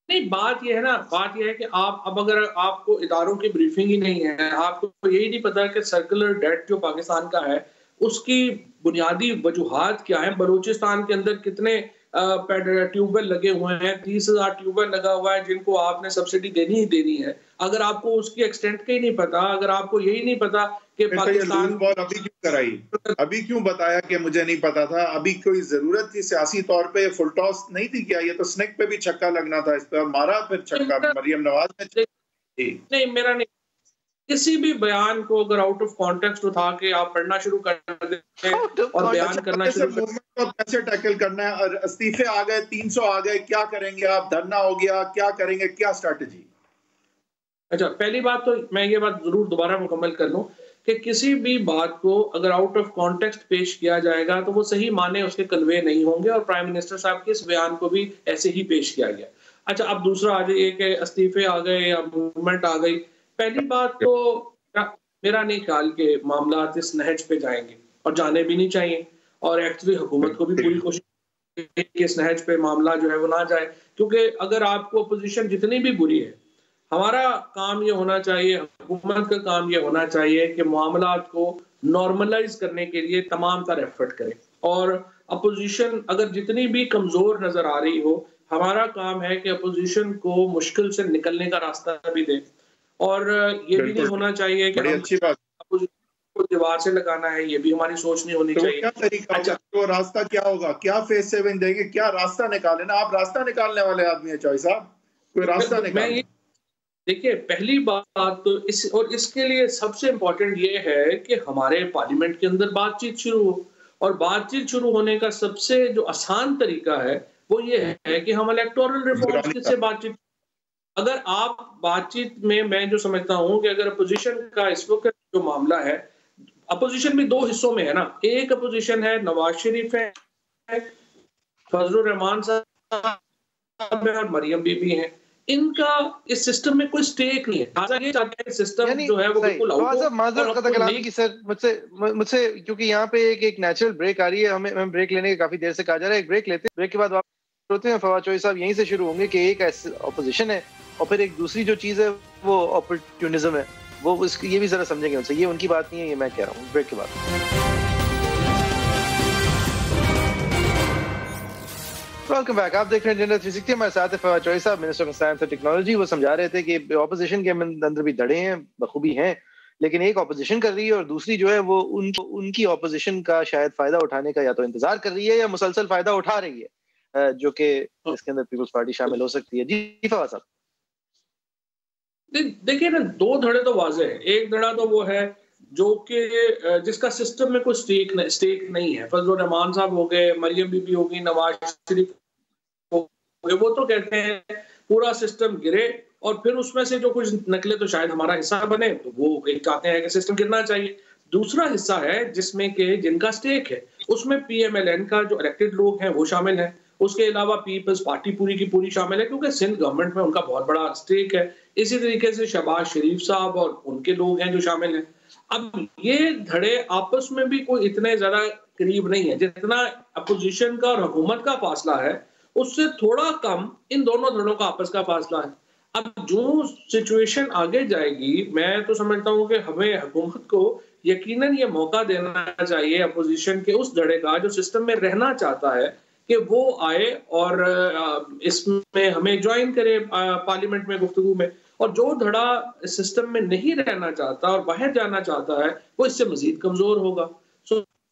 नहीं, बात यह है ना, बात यह है कि आप अब अगर आपको इदारों की ब्रीफिंग ही नहीं है, आपको यही नहीं पता कि सर्कुलर डेट जो पाकिस्तान का है उसकी बुनियादी वजूहात क्या है, बलूचिस्तान के अंदर कितने ट्यूबवेल लगे हुए हैं, 30,000 ट्यूबवेल लगा हुआ है जिनको आपने सब्सिडी देनी ही देनी है। अगर आपको उसकी एक्सटेंट का ही नहीं पता, अगर आपको यही नहीं पता कि पाकिस्तान अभी क्यों कराई, अभी क्यों बताया कि मुझे नहीं पता था, अभी कोई जरूरत थी सियासी तौर पे फुल टॉस नहीं थी क्या? ये तो स्नेक पे भी छक्का लगना था, इस पे मारा फिर छक्का मरियम नवाज ने। नहीं, मेरा नहीं, किसी भी बयान को अगर आउट ऑफ कॉन्टेक्स्ट उठा के आप पढ़ना शुरू कर दें और बयान करना शुरू कर दें, कैसे टैकल करना है? और इस्तीफे आ गए, 300 आ गए, क्या करेंगे आप? धरना हो गया, क्या करेंगे, क्या स्ट्रैटेजी? अच्छा, पहली बात तो मैं ये बात जरूर दोबारा मुकम्मल कर लूं कि किसी भी बात को अगर आउट ऑफ कॉन्टेक्स्ट पेश किया जाएगा तो वो सही माने उसके कन्वे नहीं होंगे, और प्राइम मिनिस्टर साहब के इस बयान को भी ऐसे ही पेश किया गया। अच्छा, अब दूसरा आ जाइए कि इस्तीफे आ गए या मूवमेंट आ गई। पहली बात तो मेरा नहीं ख्याल के मामला इस नहज पे जाएंगे और जाने भी नहीं चाहिए, और एक्चुअली हुकूमत को भी पूरी कोशिश कि इस नहज पे मामला जो है वो ना जाए, क्योंकि अगर आपको अपोजिशन जितनी भी बुरी है, हमारा काम ये होना चाहिए, हुकूमत का काम ये होना चाहिए कि मामलात को नॉर्मलाइज करने के लिए तमाम तर एफर्ट करें, और अपोजिशन अगर जितनी भी कमजोर नजर आ रही हो, हमारा काम है कि अपोजिशन को मुश्किल से निकलने का रास्ता भी दें, और ये भी नहीं होना चाहिए कि अच्छी बात को दीवार से लगाना है, ये भी हमारी सोच नहीं होनी चाहिए। क्या तरीका होगा? तो रास्ता क्या होगा? क्या फेस 7 देंगे? क्या रास्ता निकाले ना? आप रास्ता निकालने वाले आदमी है चौई साहब, कोई रास्ता निकाले। देखिए, पहली बात तो इसके लिए सबसे इम्पोर्टेंट ये है कि हमारे पार्लियामेंट के अंदर बातचीत शुरू हो, और बातचीत शुरू होने का सबसे जो आसान तरीका है वो ये है कि हम इलेक्टोरल रिफॉर्म्स से बातचीत, अगर आप बातचीत में, मैं जो समझता हूं कि अगर अपोजिशन का इस वक्त जो मामला है, अपोजिशन भी 2 हिस्सों में है ना, एक अपोजिशन है नवाज शरीफ है, फजलुर रहमान साहब और मरियम बीबी हैं, इनका इस सिस्टम में कोई स्टेक नहीं है। ये चाहते हैं सिस्टम जो है वो बिल्कुल मुझसे क्योंकि यहाँ पे एक नेचुरल ब्रेक आ रही है, हमें ब्रेक लेने के काफी देर से कहा जा रहा है, एक ब्रेक लेते हैं, ब्रेक के बाद वापस होते हैं। फवाद चौधरी साहब यहीं से शुरू होंगे कि एक ऑपोजिशन है और फिर एक दूसरी जो चीज है वो अपॉर्चुनिज्म है, वो ये भी जरा समझेंगे उनसे, ये उनकी बात नहीं है, ये मैं कह रहा हूँ। ब्रेक के बाद वेलकम बैक, आप देख रहे हैं एजेंडा 360। हमारे साथ है फवाद चौधरी साहब, minister of science and technology. वो समझा रहे थे कि ऑपोजिशन के अंदर भी धड़े हैं, बखूबी हैं, लेकिन एक ऑपोजिशन कर रही है और दूसरी जो है वो उनकी ऑपोजिशन का शायद फायदा उठाने का या तो इंतजार कर रही है या मुसलसल फायदा उठा रही है, जो कि इसके अंदर पीपल्स पार्टी शामिल हो सकती है। जी फवाद साहब। देखिए ना, 2 धड़े तो वाज़ेह है। एक धड़ा तो वो है जो कि जिसका सिस्टम में कोई स्टेक नहीं है, फजलुर रहमान साहब हो गए, मरियम बीबी हो गई, नवाज शरीफ हो गए, वो तो कहते हैं पूरा सिस्टम गिरे और फिर उसमें से जो कुछ निकले तो शायद हमारा हिस्सा बने, तो वो एक चाहते हैं कि सिस्टम गिरना चाहिए। दूसरा हिस्सा है जिसमें कि जिनका स्टेक है, उसमें PMLN का जो इलेक्टेड लोग हैं वो शामिल हैं, उसके अलावा पीपल्स पार्टी पूरी की पूरी शामिल है, क्योंकि सिंध गवर्नमेंट में उनका बहुत बड़ा स्टेक है। इसी तरीके से शहबाज शरीफ साहब और उनके लोग हैं जो शामिल हैं। अब ये धड़े आपस में भी कोई इतने ज्यादा करीब नहीं है, जितना अपोजिशन का और हुकूमत का फासला है उससे थोड़ा कम इन दोनों धड़ों का आपस का फासला है। अब जो सिचुएशन आगे जाएगी, मैं तो समझता हूँ कि हमें हुकूमत को यकीनन ये मौका देना चाहिए अपोजिशन के उस धड़े का जो सिस्टम में रहना चाहता है कि वो आए और इसमें हमें ज्वाइन करे पार्लियामेंट में गुफ्तगू में, और जो धड़ा सिस्टम में नहीं रहना चाहता और बाहर जाना चाहता है वो इससे मजीद कमजोर होगा।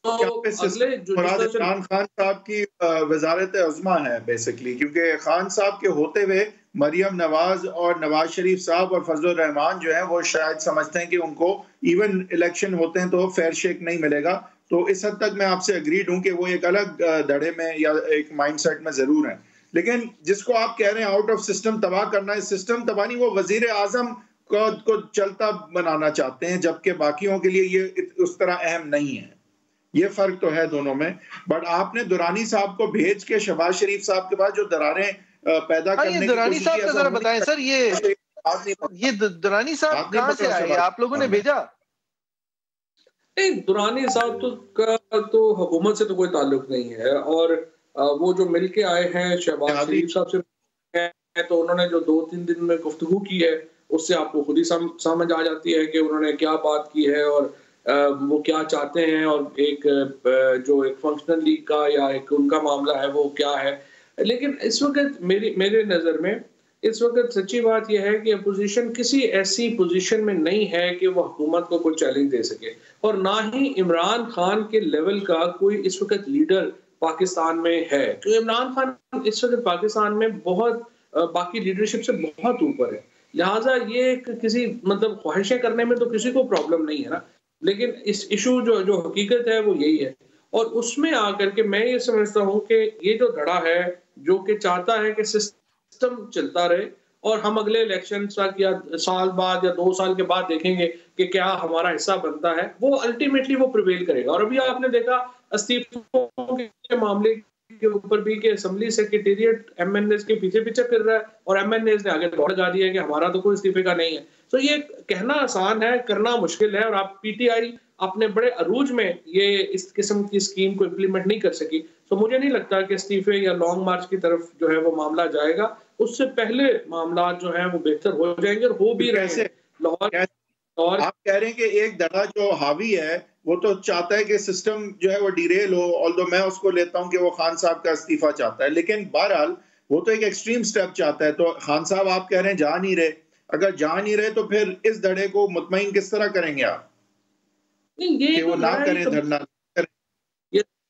अगले जो इमरान खान साहब की वजारत उज़्मा है बेसिकली, क्योंकि खान साहब के होते हुए मरियम नवाज और नवाज शरीफ साहब और फजलुर रहमान जो है वो शायद समझते हैं कि उनको इवन इलेक्शन होते हैं तो फेयर शेक नहीं मिलेगा। तो इस हद तक मैं आपसे अग्रीड हूं कि वो एक अलग धड़े में या एक माइंडसेट में जरूर है। लेकिन जिसको आप कह रहे हैं आउट ऑफ सिस्टम तबाह करना है, सिस्टम तबाह नहीं, वो वजीर आजम को चलता बनाना चाहते हैं, जबकि बाकियों के लिए ये उस तरह अहम नहीं है। ये फर्क तो है दोनों में। बट आपने दुरानी साहब को भेज के शहबाज शरीफ साहब के बाद जो दरारें पैदा करने की दुरानी साहब का जरा बताएं सर, ये दुरानी साहब कहां से आए, आप लोगों ने भेजा? नहीं, दुरानी साहब तो हुकूमत से तो कोई ताल्लुक नहीं है, और वो जो मिलके आए हैं शहबाज शरीफ साहब से, तो उन्होंने जो 2-3 दिन में गुफ्तगू की है उससे आपको खुद ही समझ आ जाती है कि उन्होंने क्या बात की है और वो क्या चाहते हैं और एक जो एक फंक्शनल लीग का या एक उनका मामला है वो क्या है। लेकिन इस वक्त मेरे नज़र में इस वक्त सच्ची बात यह है कि अपोजिशन किसी ऐसी पोजीशन में नहीं है कि वो हुकूमत को कोई चैलेंज दे सके, और ना ही इमरान खान के लेवल का कोई इस वक्त लीडर पाकिस्तान में है। तो इमरान खान इस वक्त पाकिस्तान में बहुत बाकी लीडरशिप से बहुत ऊपर है, लिहाजा ये किसी मतलब ख्वाहिशें करने में तो किसी को प्रॉब्लम नहीं है ना, लेकिन इस इशू जो हकीकत है वो यही है। और उसमें आकर के मैं ये समझता हूँ कि ये जो धड़ा है जो कि चाहता है कि सिस्टम चलता रहे और हम अगले इलेक्शन तक या साल बाद या 2 साल के बाद देखेंगे कि क्या हमारा हिस्सा बनता है, वो अल्टीमेटली वो प्रिवेल करेगा। और अभी आपने देखा इस्तीफों के मामले के ऊपर भी कि असेंबली सेक्रेटेरिएट एमएनएस के पीछे फिर रहा है और एमएनएस ने आगे दौड़ लगा दिया है कि हमारा तो कोई इस्तीफे का नहीं है। तो ये कहना आसान है, करना मुश्किल है, और आप पीटीआई अपने बड़े अरूज में ये इस किस्म की स्कीम को इम्प्लीमेंट नहीं कर सकी। तो मुझे नहीं लगता कि इस्तीफे या लॉन्ग मार्च की तरफ जो है वो मामला जाएगा, उससे पहले मामला जो है वो बेहतर हो जाएंगे और हो भी रहे हैं। और आप कह रहे हैं कि एक धड़ा जो हावी है वो तो चाहता है कि सिस्टम जो है वो डिरेल हो, ऑल्दो मैं उसको लेता हूं कि वो खान साहब का इस्तीफा चाहता है, लेकिन बहरहाल वो तो एक एक्सट्रीम स्टेप चाहता है। तो खान साहब आप कह रहे हैं जा नहीं रहे, अगर जा नहीं रहे तो फिर इस धड़े को मुतमईन किस तरह करेंगे आप कि वो ना करें, धरना करें?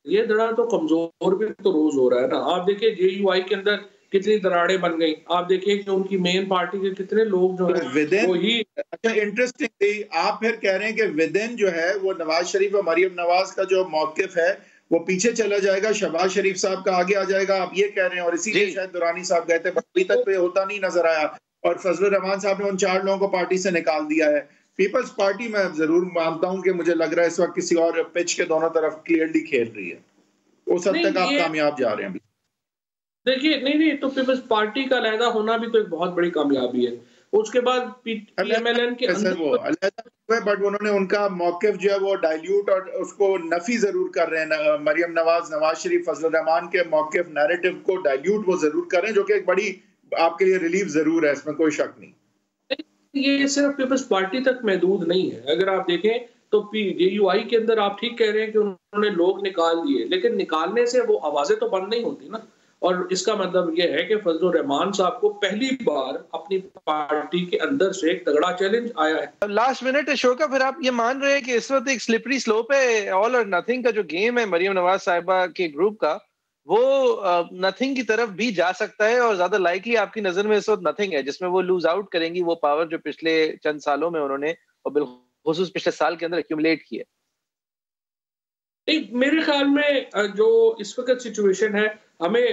ये धड़ा तो कमजोर भी तो रोज हो रहा है ना। आप देखिए जेयूआई के अंदर कितनी दरारें बन गई, आप देखिए कि उनकी मेन पार्टी के कितने लोग जो है वो ही। अच्छा, इंटरेस्टिंग आप फिर कह रहे हैं कि विदिन जो है वो नवाज शरीफ और मरियम नवाज का जो मौकिफ है वो पीछे चला जाएगा, शहबाज शरीफ साहब का आगे आ जाएगा, आप ये कह रहे हैं। और इसीलिए शायद दुरानी साहब गए थे, अभी तक तो ये होता नहीं नजर आया, और फजलुर रहमान साहब ने उन 4 लोगों को पार्टी से निकाल दिया है। पीपल्स पार्टी मैं जरूर मानता हूं कि मुझे लग रहा है इस वक्त किसी और पिच के दोनों तरफ क्लियरली खेल रही है, उस हद तक आप कामयाब जा रहे हैं। देखिए नहीं तो पीपल्स पार्टी का अलहदा होना भी तो एक बहुत बड़ी कामयाबी है। उसके बाद पीएमएलएन के अंदर वो अलहदा है, बट उन्होंने उनका मौकिफ जो है वो डाइल्यूट और उसको नफी जरूर कर रहे हैं। मरियम नवाज, नवाज शरीफ, फजलुर रहमान के मौकिफ नैरेटिव को डाइल्यूट वो जरूर कर रहे हैं, जो कि एक बड़ी आपके लिए रिलीफ जरूर है, इसमें कोई शक नहीं। ये सिर्फ पीपल्स पार्टी तक महदूद नहीं है। अगर आप देखें तो जेयूआई के अंदर आप ठीक कह रहे हैं कि उन्होंने लोग निकाल दिए, लेकिन निकालने से वो आवाजें तो बंद नहीं होती ना। और इसका मतलब ये है कि फजलुर रहमान साहब को पहली बार अपनी पार्टी के अंदर से एक तगड़ा चैलेंज आया है। लास्ट मिनट शो का, फिर आप ये मान रहे हैं कि इस वक्त एक स्लिपरी स्लोप है, ऑल और नथिंग का जो गेम है मरियम नवाज साहिबा के ग्रुप का, वो नथिंग की तरफ भी जा सकता है, और ज्यादा लाइकली आपकी नजर में इस वक्त नथिंग है जिसमें वो लूज आउट करेंगी वो पावर जो पिछले चंद सालों में उन्होंने और बिलखुसूस पिछले साल के अंदर एक्यूमुलेट की है? मेरे ख्याल में जो इस वक्त सिचुएशन है, हमें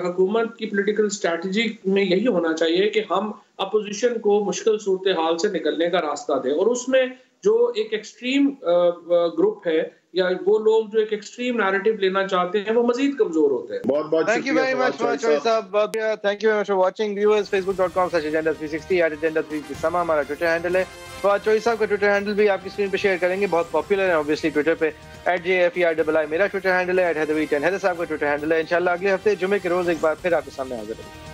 हुकूमत की पॉलिटिकल स्ट्रैटेजी में यही होना चाहिए कि हम अपोजिशन को मुश्किल सूरत हाल से निकलने का रास्ता दें, और उसमें जो एक एक्सट्रीम ग्रुप है या वो लोग जो एक एक्सट्रीम नैरेटिव लेना चाहते हैं वो मजीद कमजोर होते हैं। बहुत बहुत थैंक यू वेरी मच चोई साहब, thank you very much for watching viewers. facebook.com/agenda360 @agenda360 हमारा ट्विटर हैंडल है। फवाद चोई साहब का ट्विटर हैंडल भी आपकी स्क्रीन पे शेयर करेंगे, बहुत पॉपुलर है ऑब्वियसली ट्विटर पे। @JFERII मेरा ट्विटर हैंडल है, @हैदवी10 हैदर साहब का ट्विटर हैंडल है। इंशाल्लाह अगले हफ्ते जुमे के रोज एक बार फिर आपके सामने हाजिर होंगे।